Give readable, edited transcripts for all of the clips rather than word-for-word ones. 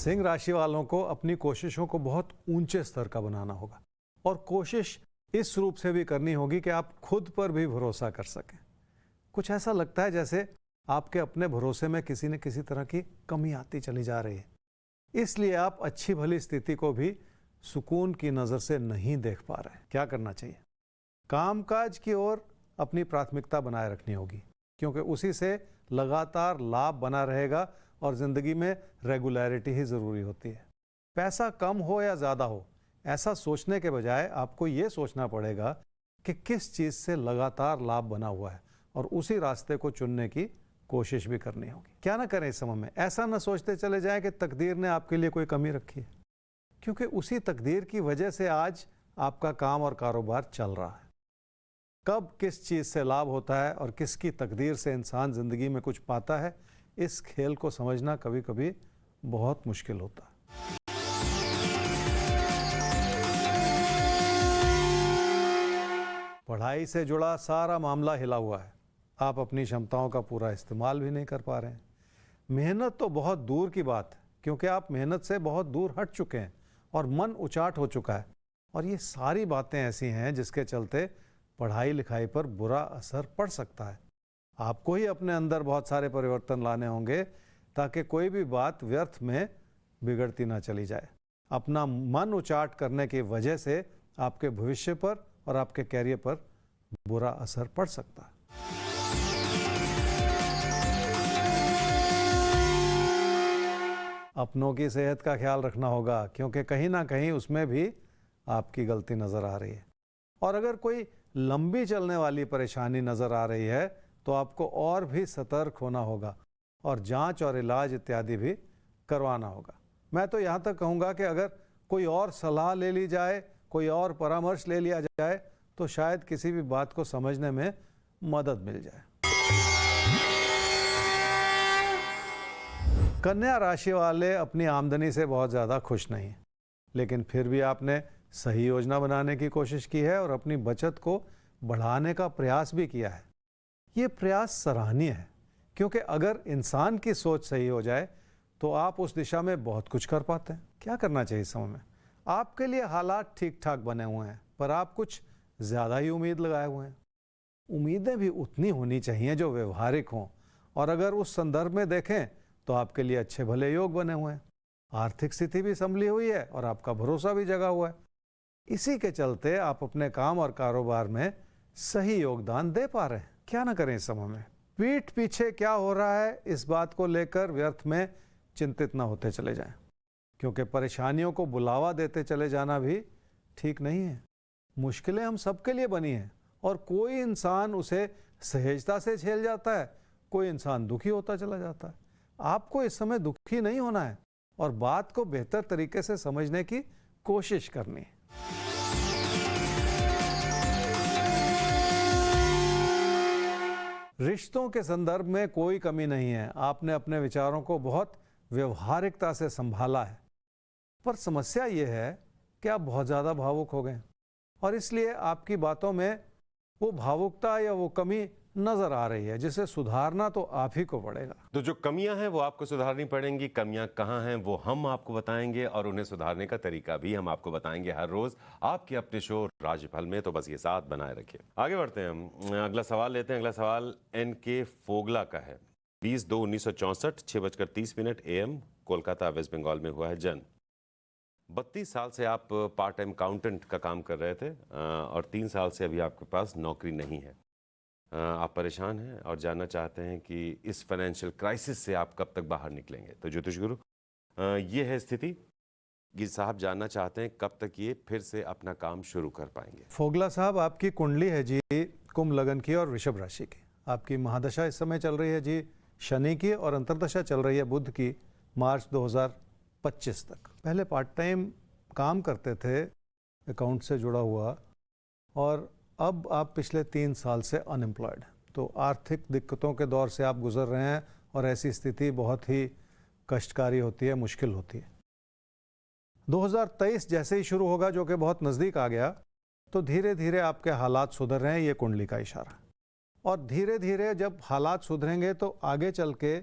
सिंह राशि वालों को अपनी कोशिशों को बहुत ऊंचे स्तर का बनाना होगा और कोशिश इस रूप से भी करनी होगी कि आप खुद पर भी भरोसा कर सकें। कुछ ऐसा लगता है जैसे आपके अपने भरोसे में किसी न किसी तरह की कमी आती चली जा रही है, इसलिए आप अच्छी भली स्थिति को भी सुकून की नज़र से नहीं देख पा रहे। क्या करना चाहिए? कामकाज की ओर अपनी प्राथमिकता बनाए रखनी होगी, क्योंकि उसी से लगातार लाभ बना रहेगा और ज़िंदगी में रेगुलरिटी ही ज़रूरी होती है। पैसा कम हो या ज़्यादा हो, ऐसा सोचने के बजाय आपको ये सोचना पड़ेगा कि किस चीज़ से लगातार लाभ बना हुआ है और उसी रास्ते को चुनने की कोशिश भी करनी होगी। क्या ना करें इस समय में? ऐसा ना सोचते चले जाएं कि तकदीर ने आपके लिए कोई कमी रखी है, क्योंकि उसी तकदीर की वजह से आज आपका काम और कारोबार चल रहा है। कब किस चीज़ से लाभ होता है और किसकी तकदीर से इंसान ज़िंदगी में कुछ पाता है, इस खेल को समझना कभी कभी बहुत मुश्किल होता है। पढ़ाई से जुड़ा सारा मामला हिला हुआ है। आप अपनी क्षमताओं का पूरा इस्तेमाल भी नहीं कर पा रहे हैं। मेहनत तो बहुत दूर की बात है, क्योंकि आप मेहनत से बहुत दूर हट चुके हैं और मन उचाट हो चुका है। और ये सारी बातें ऐसी हैं जिसके चलते पढ़ाई लिखाई पर बुरा असर पड़ सकता है। आपको ही अपने अंदर बहुत सारे परिवर्तन लाने होंगे ताकि कोई भी बात व्यर्थ में बिगड़ती ना चली जाए। अपना मन उचाट करने की वजह से आपके भविष्य पर और आपके कैरियर पर बुरा असर पड़ सकता है। अपनों की सेहत का ख्याल रखना होगा, क्योंकि कहीं ना कहीं उसमें भी आपकी गलती नज़र आ रही है। और अगर कोई लंबी चलने वाली परेशानी नज़र आ रही है तो आपको और भी सतर्क होना होगा और जांच और इलाज इत्यादि भी करवाना होगा। मैं तो यहाँ तक कहूँगा कि अगर कोई और सलाह ले ली जाए, कोई और परामर्श ले लिया जाए, तो शायद किसी भी बात को समझने में मदद मिल जाए। कन्या राशि वाले अपनी आमदनी से बहुत ज़्यादा खुश नहीं हैं, लेकिन फिर भी आपने सही योजना बनाने की कोशिश की है और अपनी बचत को बढ़ाने का प्रयास भी किया है। ये प्रयास सराहनीय है, क्योंकि अगर इंसान की सोच सही हो जाए तो आप उस दिशा में बहुत कुछ कर पाते हैं। क्या करना चाहिए इस समय में? आपके लिए हालात ठीक ठाक बने हुए हैं, पर आप कुछ ज़्यादा ही उम्मीद लगाए हुए हैं। उम्मीदें भी उतनी होनी चाहिए जो व्यवहारिक हों, और अगर उस संदर्भ में देखें तो आपके लिए अच्छे भले योग बने हुए हैं। आर्थिक स्थिति भी संभली हुई है और आपका भरोसा भी जगा हुआ है। इसी के चलते आप अपने काम और कारोबार में सही योगदान दे पा रहे हैं। क्या ना करें इस समय में? पीठ पीछे क्या हो रहा है इस बात को लेकर व्यर्थ में चिंतित ना होते चले जाएं, क्योंकि परेशानियों को बुलावा देते चले जाना भी ठीक नहीं है। मुश्किलें हम सबके लिए बनी हैं और कोई इंसान उसे सहजता से झेल जाता है, कोई इंसान दुखी होता चला जाता है। आपको इस समय दुखी नहीं होना है और बात को बेहतर तरीके से समझने की कोशिश करनी है। रिश्तों के संदर्भ में कोई कमी नहीं है। आपने अपने विचारों को बहुत व्यवहारिकता से संभाला है, पर समस्या ये है कि आप बहुत ज़्यादा भावुक हो गए और इसलिए आपकी बातों में वो भावुकता या वो कमी नजर आ रही है, जिसे सुधारना तो आप ही को पड़ेगा। तो जो कमियां हैं वो आपको सुधारनी पड़ेंगी। कमियां कहाँ हैं वो हम आपको बताएंगे और उन्हें सुधारने का तरीका भी हम आपको बताएंगे हर रोज आपके अपने शो राशिफल में। तो बस ये साथ बनाए रखिए। आगे बढ़ते हैं, हम अगला सवाल लेते हैं। अगला सवाल NK फोगला का है। 20/2/1964 6:30 AM कोलकाता वेस्ट बंगाल में हुआ है जन्म। 32 साल से आप पार्ट टाइम अकाउंटेंट का काम कर रहे थे और 3 साल से अभी आपके पास नौकरी नहीं है। आप परेशान हैं और जानना चाहते हैं कि इस फाइनेंशियल क्राइसिस से आप कब तक बाहर निकलेंगे। तो ज्योतिष गुरु, ये है स्थिति कि साहब जानना चाहते हैं कब तक ये फिर से अपना काम शुरू कर पाएंगे। फोगला साहब, आपकी कुंडली है जी कुंभ लगन की और वृषभ राशि की। आपकी महादशा इस समय चल रही है जी शनि की और अंतर्दशा चल रही है बुध की मार्च 2025 तक। पहले पार्ट टाइम काम करते थे अकाउंट से जुड़ा हुआ, और अब आप पिछले 3 साल से अनएम्प्लॉयड हैं। तो आर्थिक दिक्कतों के दौर से आप गुजर रहे हैं और ऐसी स्थिति बहुत ही कष्टकारी होती है, मुश्किल होती है। 2023 जैसे ही शुरू होगा, जो कि बहुत नज़दीक आ गया, तो धीरे धीरे आपके हालात सुधर रहे हैं, ये कुंडली का इशारा है। और धीरे धीरे जब हालात सुधरेंगे तो आगे चल के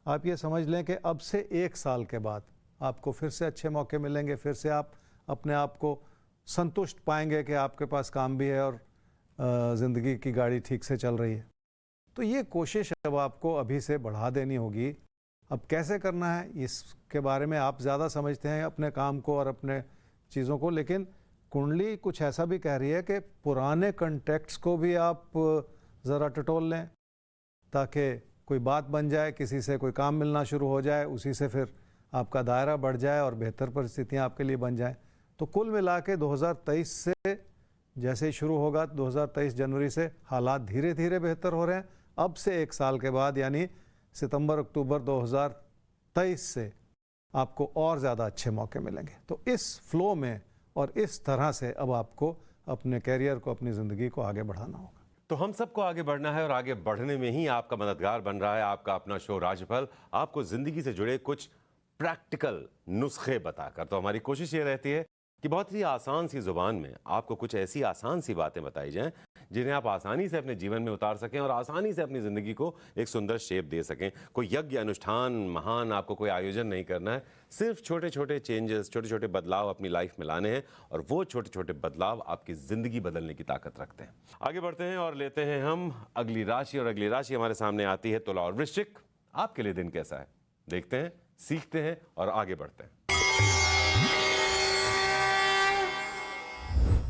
आप ये समझ लें कि अब से 1 साल के बाद आपको फिर से अच्छे मौके मिलेंगे, फिर से आप अपने आप को संतुष्ट पाएंगे कि आपके पास काम भी है और ज़िंदगी की गाड़ी ठीक से चल रही है। तो ये कोशिश अब आपको अभी से बढ़ा देनी होगी। अब कैसे करना है इसके बारे में आप ज़्यादा समझते हैं अपने काम को और अपने चीज़ों को, लेकिन कुंडली कुछ ऐसा भी कह रही है कि पुराने कॉन्टेक्ट्स को भी आप ज़रा टटोल लें, ताकि कोई बात बन जाए, किसी से कोई काम मिलना शुरू हो जाए, उसी से फिर आपका दायरा बढ़ जाए और बेहतर परिस्थितियां आपके लिए बन जाएं। तो कुल मिला के 2023 से जैसे ही शुरू होगा, 2023 जनवरी से हालात धीरे धीरे बेहतर हो रहे हैं। अब से एक साल के बाद यानी सितंबर अक्टूबर 2023 से आपको और ज़्यादा अच्छे मौके मिलेंगे। तो इस फ्लो में और इस तरह से अब आपको अपने कैरियर को, अपनी ज़िंदगी को आगे बढ़ाना होगा। तो हम सबको आगे बढ़ना है और आगे बढ़ने में ही आपका मददगार बन रहा है आपका अपना शो राशिफल, आपको जिंदगी से जुड़े कुछ प्रैक्टिकल नुस्खे बताकर। तो हमारी कोशिश ये रहती है कि बहुत ही आसान सी जुबान में आपको कुछ ऐसी आसान सी बातें बताई जाएं जिन्हें आप आसानी से अपने जीवन में उतार सकें और आसानी से अपनी ज़िंदगी को एक सुंदर शेप दे सकें। कोई यज्ञ अनुष्ठान महान आपको कोई आयोजन नहीं करना है, सिर्फ छोटे छोटे चेंजेस, छोटे छोटे बदलाव अपनी लाइफ में लाने हैं और वो छोटे छोटे बदलाव आपकी ज़िंदगी बदलने की ताकत रखते हैं। आगे बढ़ते हैं और लेते हैं हम अगली राशि, और अगली राशि हमारे सामने आती है तुला और वृश्चिक। आपके लिए दिन कैसा है, देखते हैं, सीखते हैं और आगे बढ़ते हैं।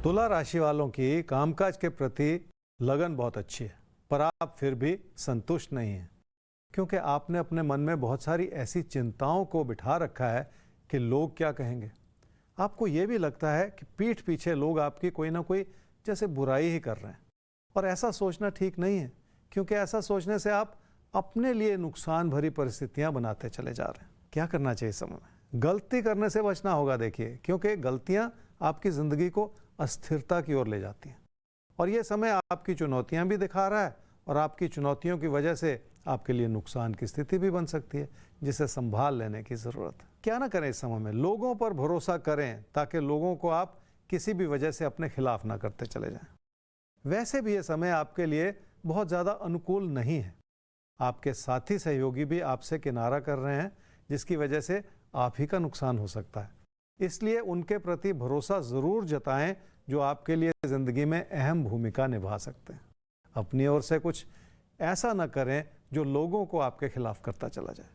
तुला राशि वालों की कामकाज के प्रति लगन बहुत अच्छी है, पर आप फिर भी संतुष्ट नहीं हैं, क्योंकि आपने अपने मन में बहुत सारी ऐसी चिंताओं को बिठा रखा है कि लोग क्या कहेंगे। आपको ये भी लगता है कि पीठ पीछे लोग आपकी कोई ना कोई जैसे बुराई ही कर रहे हैं, और ऐसा सोचना ठीक नहीं है, क्योंकि ऐसा सोचने से आप अपने लिए नुकसान भरी परिस्थितियां बनाते चले जा रहे हैं। क्या करना चाहिए इस समय में? गलती करने से बचना होगा, देखिए, क्योंकि गलतियां आपकी ज़िंदगी को अस्थिरता की ओर ले जाती हैं, और ये समय आपकी चुनौतियां भी दिखा रहा है, और आपकी चुनौतियों की वजह से आपके लिए नुकसान की स्थिति भी बन सकती है, जिसे संभाल लेने की ज़रूरत है। क्या ना करें इस समय में? लोगों पर भरोसा करें, ताकि लोगों को आप किसी भी वजह से अपने खिलाफ ना करते चले जाएं। वैसे भी ये समय आपके लिए बहुत ज़्यादा अनुकूल नहीं है। आपके साथी सहयोगी भी आपसे किनारा कर रहे हैं, जिसकी वजह से आप ही का नुकसान हो सकता है। इसलिए उनके प्रति भरोसा ज़रूर जताएं, जो आपके लिए ज़िंदगी में अहम भूमिका निभा सकते हैं। अपनी ओर से कुछ ऐसा न करें जो लोगों को आपके खिलाफ करता चला जाए।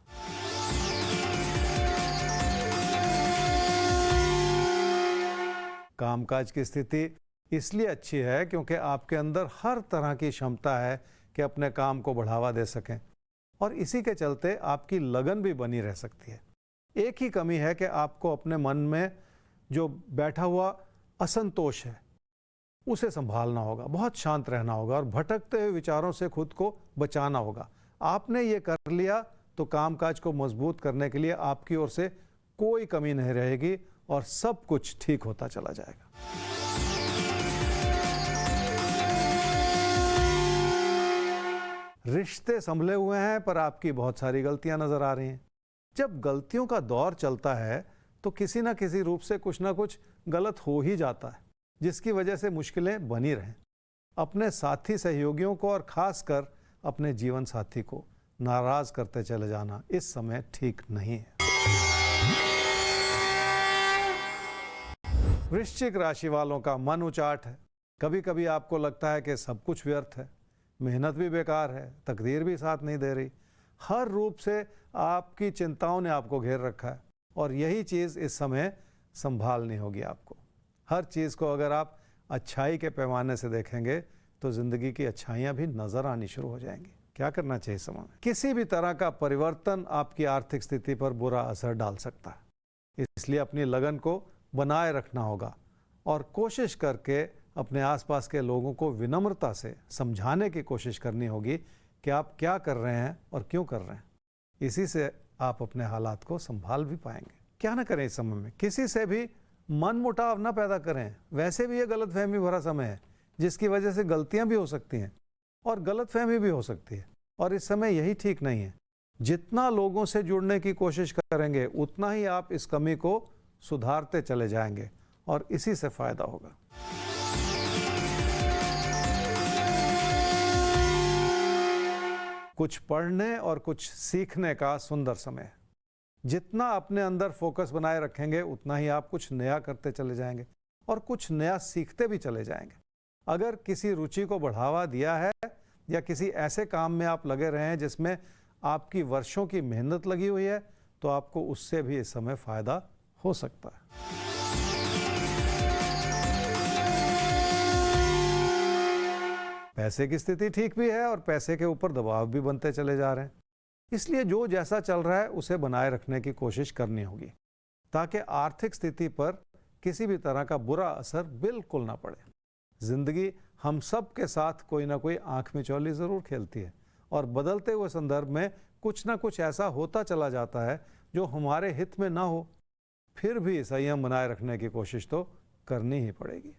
कामकाज की स्थिति इसलिए अच्छी है क्योंकि आपके अंदर हर तरह की क्षमता है कि अपने काम को बढ़ावा दे सकें, और इसी के चलते आपकी लगन भी बनी रह सकती है। एक ही कमी है कि आपको अपने मन में जो बैठा हुआ असंतोष है उसे संभालना होगा, बहुत शांत रहना होगा और भटकते हुए विचारों से खुद को बचाना होगा। आपने ये कर लिया तो कामकाज को मजबूत करने के लिए आपकी ओर से कोई कमी नहीं रहेगी और सब कुछ ठीक होता चला जाएगा। रिश्ते संभले हुए हैं, पर आपकी बहुत सारी गलतियां नजर आ रही हैं। जब गलतियों का दौर चलता है तो किसी ना किसी रूप से कुछ ना कुछ गलत हो ही जाता है, जिसकी वजह से मुश्किलें बनी रहें। अपने साथी सहयोगियों को और खासकर अपने जीवन साथी को नाराज करते चले जाना इस समय ठीक नहीं है। वृश्चिक राशि वालों का मन उचाट है। कभी कभी आपको लगता है कि सब कुछ व्यर्थ है, मेहनत भी बेकार है, तकदीर भी साथ नहीं दे रही। हर रूप से आपकी चिंताओं ने आपको घेर रखा है, और यही चीज़ इस समय संभालनी होगी आपको। हर चीज़ को अगर आप अच्छाई के पैमाने से देखेंगे तो ज़िंदगी की अच्छाइयाँ भी नज़र आनी शुरू हो जाएंगी। क्या करना चाहिए इस समय में? किसी भी तरह का परिवर्तन आपकी आर्थिक स्थिति पर बुरा असर डाल सकता है, इसलिए अपनी लगन को बनाए रखना होगा और कोशिश करके अपने आसपास के लोगों को विनम्रता से समझाने की कोशिश करनी होगी कि आप क्या कर रहे हैं और क्यों कर रहे हैं। इसी से आप अपने हालात को संभाल भी पाएंगे। क्या ना करें इस समय में? किसी से भी मन मुटाव ना पैदा करें। वैसे भी ये गलतफहमी भरा समय है, जिसकी वजह से गलतियां भी हो सकती हैं और गलतफहमी भी हो सकती है, और इस समय यही ठीक नहीं है। जितना लोगों से जुड़ने की कोशिश करेंगे उतना ही आप इस कमी को सुधारते चले जाएंगे और इसी से फायदा होगा। कुछ पढ़ने और कुछ सीखने का सुंदर समय है। जितना अपने अंदर फोकस बनाए रखेंगे उतना ही आप कुछ नया करते चले जाएंगे और कुछ नया सीखते भी चले जाएंगे। अगर किसी रुचि को बढ़ावा दिया है या किसी ऐसे काम में आप लगे रहे हैं जिसमें आपकी वर्षों की मेहनत लगी हुई है, तो आपको उससे भी इस समय फायदा हो सकता है। पैसे की स्थिति ठीक भी है और पैसे के ऊपर दबाव भी बनते चले जा रहे हैं, इसलिए जो जैसा चल रहा है उसे बनाए रखने की कोशिश करनी होगी ताकि आर्थिक स्थिति पर किसी भी तरह का बुरा असर बिल्कुल ना पड़े। जिंदगी हम सब के साथ कोई ना कोई आंख मिचौली जरूर खेलती है और बदलते हुए संदर्भ में कुछ ना कुछ ऐसा होता चला जाता है जो हमारे हित में ना हो, फिर भी संयम बनाए रखने की कोशिश तो करनी ही पड़ेगी।